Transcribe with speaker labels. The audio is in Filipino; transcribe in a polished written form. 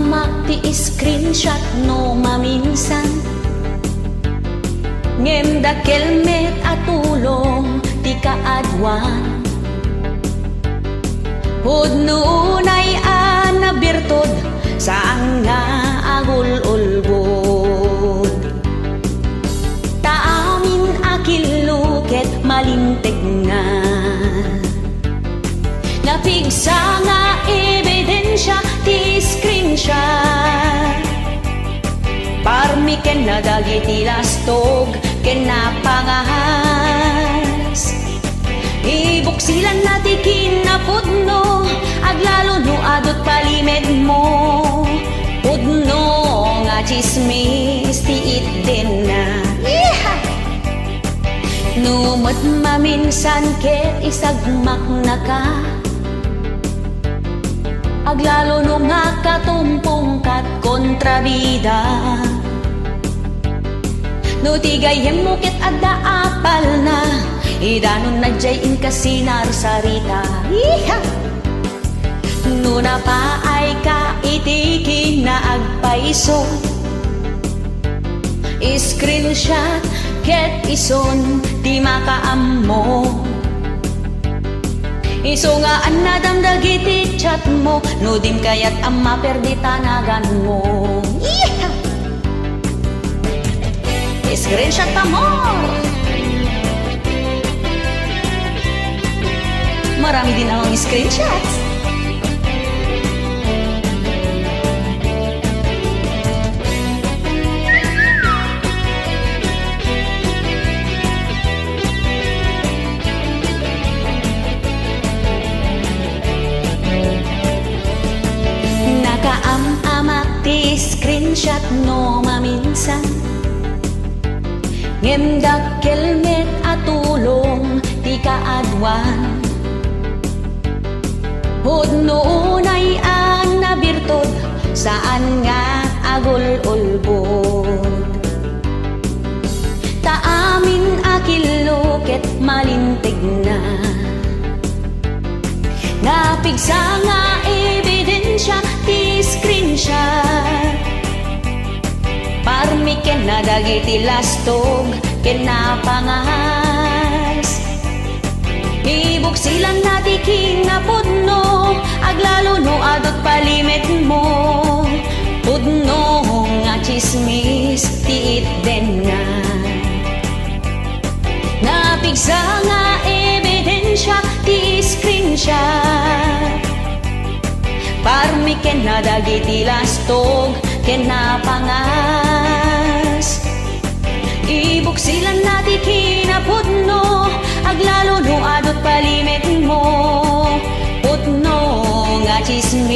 Speaker 1: amak ti screenshot no maminsan. Ngem dakelmet atulong ti kaadwan. Pudnunay anabirtod saan nga agul-ulbod. Taamin akiluket malintig nga. Napigsa nga ebidensya ti screenshot. Parmi ken na dagiti lastog ken napangahas. Ibuksilan na ti kinapudno aglalo no adot palimed mo. Pudno nga chismis ti itten na. Numot maminsan ket isagmak na ka. Aglalo no nga katumpong kat kontrabida. No tigayem mo ket adda apal na. Idanon na jay in kasinar sarita. No napaay ka itikin na agpaiso. Screenshot ket ison di makaammo. Iso nga anadam dagiti chat mo. No dim kayat ang maperdi tanagan mo. Screenshot pa mo. Marami din akong screenshots. Nakaam-amak ti screenshot no maminsan. Ngem dakkelmet atulong ti kaadwan. Pudnunay ang nabirtod saan nga agul-ulbod. Taamin akiluket malintig na. Napigsa nga ebidensya ti screenshot. Parmi ken na dagiti lastog ken napangahas. Ibuksilan na ti kinapudno aglalo no adot palimet mo. Pudno nga chismis ti itten na. Napigsa nga ebidensya ti screenshot. Parmi ken na dagiti lastog ken napangahas. Ibuksilan na ti kinapudno aglalo no adot palimet mo. Pudno nga chismis